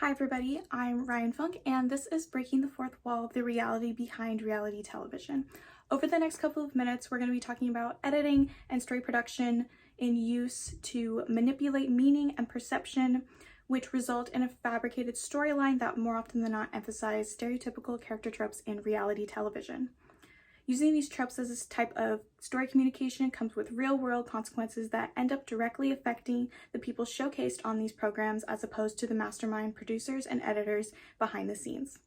Hi everybody, I'm Ryan Funk and this is Breaking the Fourth Wall, the reality behind reality television. Over the next couple of minutes, we're going to be talking about editing and story production in use to manipulate meaning and perception, which result in a fabricated storyline that more often than not emphasize stereotypical character tropes in reality television. Using these tropes as this type of story communication comes with real-world consequences that end up directly affecting the people showcased on these programs as opposed to the mastermind producers and editors behind the scenes.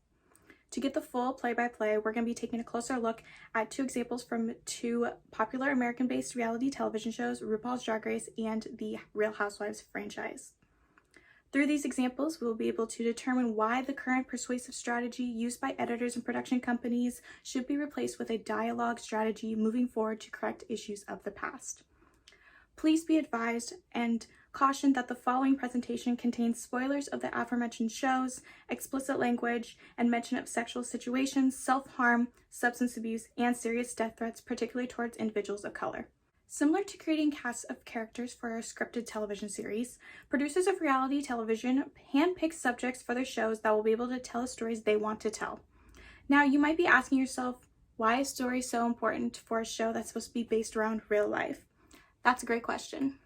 To get the full play-by-play, we're going to be taking a closer look at two examples from two popular American-based reality television shows, RuPaul's Drag Race and the Real Housewives franchise. Through these examples, we'll be able to determine why the current persuasive strategy used by editors and production companies should be replaced with a dialogue strategy moving forward to correct issues of the past. Please be advised and cautioned that the following presentation contains spoilers of the aforementioned shows, explicit language, and mention of sexual situations, self-harm, substance abuse, and serious death threats, particularly towards individuals of color. Similar to creating casts of characters for a scripted television series, producers of reality television handpick subjects for their shows that will be able to tell the stories they want to tell. Now, you might be asking yourself, why is story so important for a show that's supposed to be based around real life? That's a great question.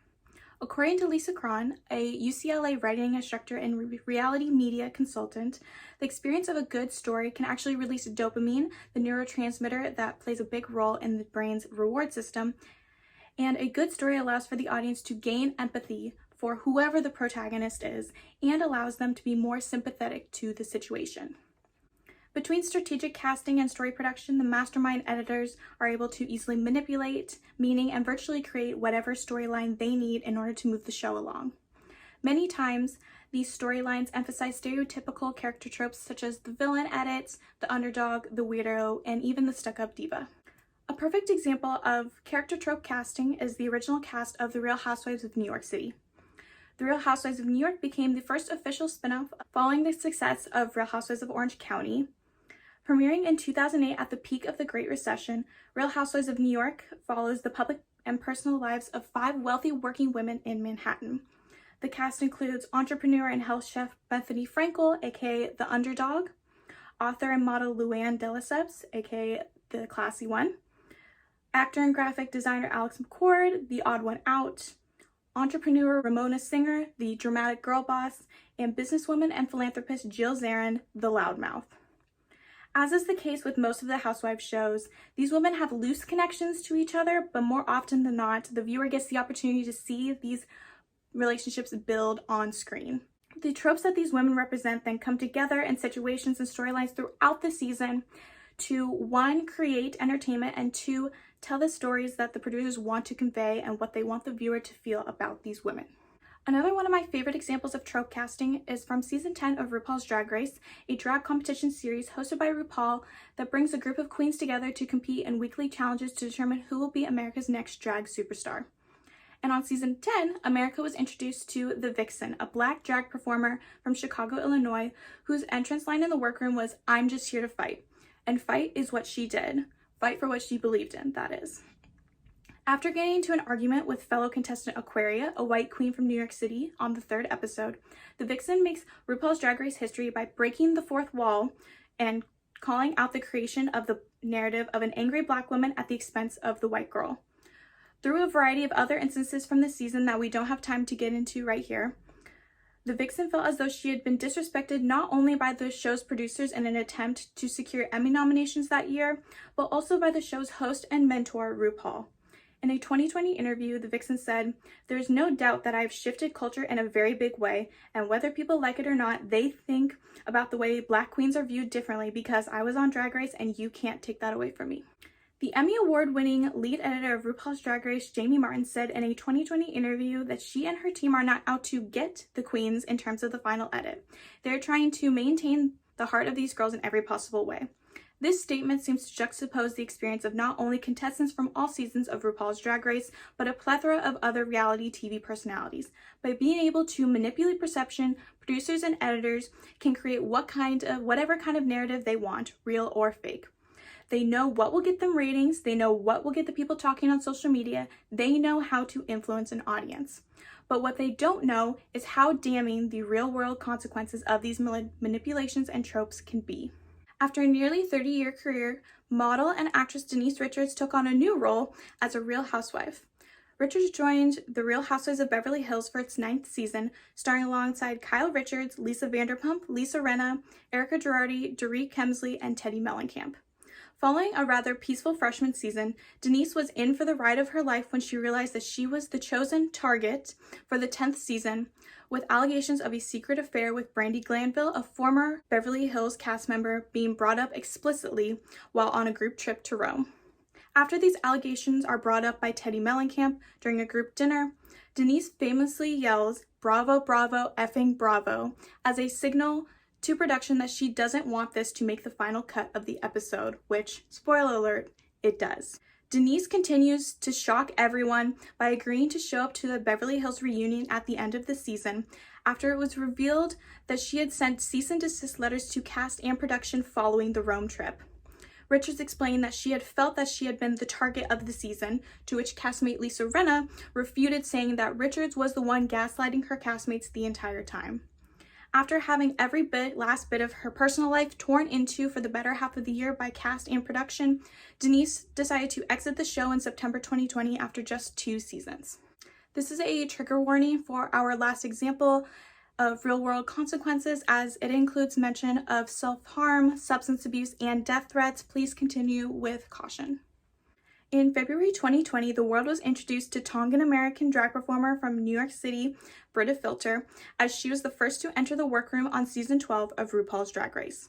According to Lisa Cron, a UCLA writing instructor and reality media consultant, the experience of a good story can actually release dopamine, the neurotransmitter that plays a big role in the brain's reward system. And a good story allows for the audience to gain empathy for whoever the protagonist is and allows them to be more sympathetic to the situation. Between strategic casting and story production, the mastermind editors are able to easily manipulate meaning and virtually create whatever storyline they need in order to move the show along. Many times, these storylines emphasize stereotypical character tropes such as the villain edits, the underdog, the weirdo, and even the stuck-up diva. A perfect example of character trope casting is the original cast of The Real Housewives of New York City. The Real Housewives of New York became the first official spinoff following the success of Real Housewives of Orange County. Premiering in 2008 at the peak of the Great Recession, Real Housewives of New York follows the public and personal lives of 5 wealthy working women in Manhattan. The cast includes entrepreneur and health chef Bethenny Frankel, aka The Underdog, author and model Luann de Lesseps, aka The Classy One, actor and graphic designer Alex McCord, the odd one out, entrepreneur Ramona Singer, the dramatic girl boss, and businesswoman and philanthropist Jill Zarin, the loudmouth. As is the case with most of the Housewives shows, these women have loose connections to each other, but more often than not, the viewer gets the opportunity to see these relationships build on screen. The tropes that these women represent then come together in situations and storylines throughout the season to 1, create entertainment, and 2, tell the stories that the producers want to convey and what they want the viewer to feel about these women. Another one of my favorite examples of trope casting is from season 10 of RuPaul's Drag Race, a drag competition series hosted by RuPaul that brings a group of queens together to compete in weekly challenges to determine who will be America's next drag superstar. And on season 10, America was introduced to the Vixen, a black drag performer from Chicago, Illinois, whose entrance line in the workroom was, "I'm just here to fight." And fight is what she did. Fight for what she believed in, that is. After getting into an argument with fellow contestant Aquaria, a white queen from New York City, on the 3rd episode, the Vixen makes RuPaul's Drag Race history by breaking the fourth wall and calling out the creation of the narrative of an angry black woman at the expense of the white girl. Through a variety of other instances from the season that we don't have time to get into right here, the Vixen felt as though she had been disrespected not only by the show's producers in an attempt to secure Emmy nominations that year, but also by the show's host and mentor, RuPaul. In a 2020 interview, the Vixen said, "There is no doubt that I have shifted culture in a very big way, and whether people like it or not, they think about the way Black queens are viewed differently because I was on Drag Race and you can't take that away from me." The Emmy Award-winning lead editor of RuPaul's Drag Race, Jamie Martin, said in a 2020 interview that she and her team are not out to get the queens in terms of the final edit. They're trying to maintain the heart of these girls in every possible way. This statement seems to juxtapose the experience of not only contestants from all seasons of RuPaul's Drag Race, but a plethora of other reality TV personalities. By being able to manipulate perception, producers and editors can create whatever kind of narrative they want, real or fake. They know what will get them ratings, they know what will get the people talking on social media, they know how to influence an audience. But what they don't know is how damning the real-world consequences of these manipulations and tropes can be. After a nearly 30-year career, model and actress Denise Richards took on a new role as a Real Housewife. Richards joined The Real Housewives of Beverly Hills for its 9th season, starring alongside Kyle Richards, Lisa Vanderpump, Lisa Rinna, Erica Girardi, Dorit Kemsley, and Teddi Mellencamp. Following a rather peaceful freshman season, Denise was in for the ride of her life when she realized that she was the chosen target for the 10th season, with allegations of a secret affair with Brandi Glanville, a former Beverly Hills cast member, being brought up explicitly while on a group trip to Rome. After these allegations are brought up by Teddi Mellencamp during a group dinner, Denise famously yells, "Bravo, bravo, effing bravo," as a signal to production that she doesn't want this to make the final cut of the episode, which, spoiler alert, it does. Denise continues to shock everyone by agreeing to show up to the Beverly Hills reunion at the end of the season, after it was revealed that she had sent cease and desist letters to cast and production following the Rome trip. Richards explained that she had felt that she had been the target of the season, to which castmate Lisa Rinna refuted, saying that Richards was the one gaslighting her castmates the entire time. After having every last bit of her personal life torn into for the better half of the year by cast and production, Denise decided to exit the show in September 2020 after just 2 seasons. This is a trigger warning for our last example of real-world consequences, as it includes mention of self-harm, substance abuse, and death threats. Please continue with caution. In February 2020, the world was introduced to Tongan-American drag performer from New York City, Brita Filter, as she was the first to enter the workroom on season 12 of RuPaul's Drag Race.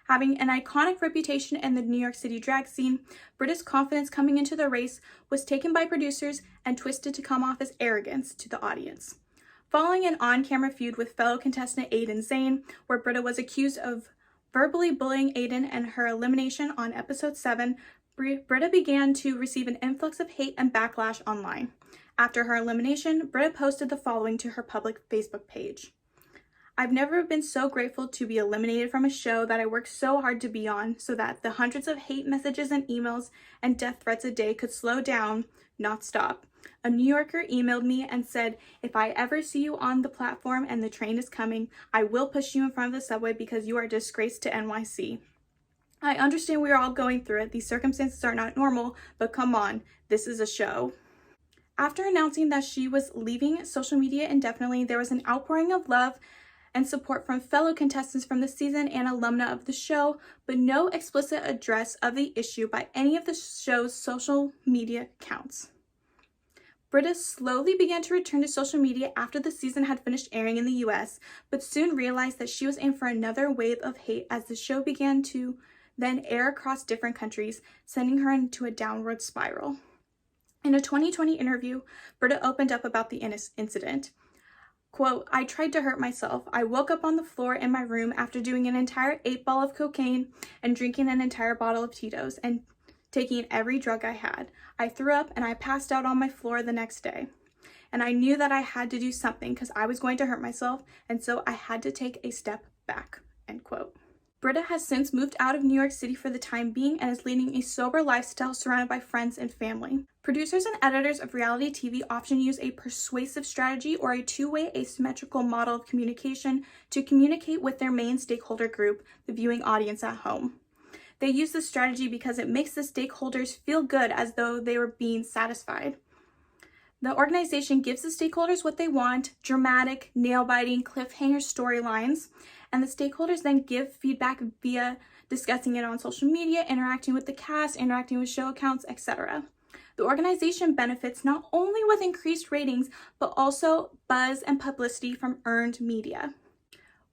Having an iconic reputation in the New York City drag scene, Brita's confidence coming into the race was taken by producers and twisted to come off as arrogance to the audience. Following an on-camera feud with fellow contestant Aiden Zane, where Brita was accused of verbally bullying Aiden and her elimination on episode 7, Brita began to receive an influx of hate and backlash online. After her elimination, Brita posted the following to her public Facebook page. "I've never been so grateful to be eliminated from a show that I worked so hard to be on, so that the hundreds of hate messages and emails and death threats a day could slow down, not stop. A New Yorker emailed me and said, if I ever see you on the platform and the train is coming, I will push you in front of the subway because you are a disgrace to NYC. I understand we are all going through it. These circumstances are not normal, but come on, this is a show." After announcing that she was leaving social media indefinitely, there was an outpouring of love and support from fellow contestants from the season and alumna of the show, but no explicit address of the issue by any of the show's social media accounts. Brita slowly began to return to social media after the season had finished airing in the US, but soon realized that she was in for another wave of hate as the show began to then air across different countries, sending her into a downward spiral. In a 2020 interview, Brita opened up about the incident. Quote, "I tried to hurt myself. I woke up on the floor in my room after doing an entire 8-ball of cocaine and drinking an entire bottle of Tito's and taking every drug I had. I threw up and I passed out on my floor the next day. And I knew that I had to do something because I was going to hurt myself, and so I had to take a step back." End quote. Brita has since moved out of New York City for the time being and is leading a sober lifestyle surrounded by friends and family. Producers and editors of reality TV often use a persuasive strategy or a two-way asymmetrical model of communication to communicate with their main stakeholder group, the viewing audience at home. They use this strategy because it makes the stakeholders feel good, as though they were being satisfied. The organization gives the stakeholders what they want, dramatic, nail-biting, cliffhanger storylines, and the stakeholders then give feedback via discussing it on social media, interacting with the cast, interacting with show accounts, etc. The organization benefits not only with increased ratings, but also buzz and publicity from earned media.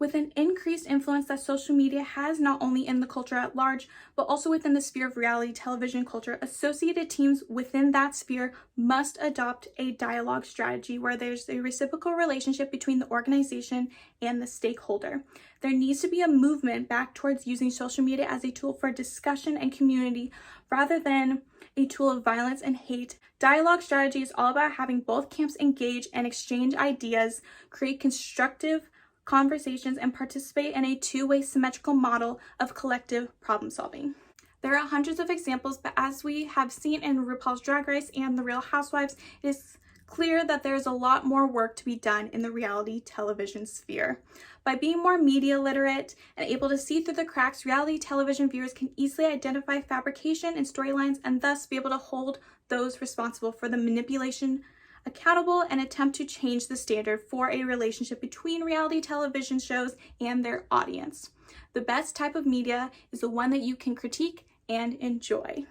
With an increased influence that social media has not only in the culture at large, but also within the sphere of reality television culture, associated teams within that sphere must adopt a dialogue strategy where there's a reciprocal relationship between the organization and the stakeholder. There needs to be a movement back towards using social media as a tool for discussion and community rather than a tool of violence and hate. Dialogue strategy is all about having both camps engage and exchange ideas, create constructive conversations, and participate in a two-way symmetrical model of collective problem solving. There are hundreds of examples, but as we have seen in RuPaul's Drag Race and The Real Housewives, it is clear that there's a lot more work to be done in the reality television sphere. By being more media literate and able to see through the cracks, reality television viewers can easily identify fabrication and storylines and thus be able to hold those responsible for the manipulation accountable and attempt to change the standard for a relationship between reality television shows and their audience. The best type of media is the one that you can critique and enjoy.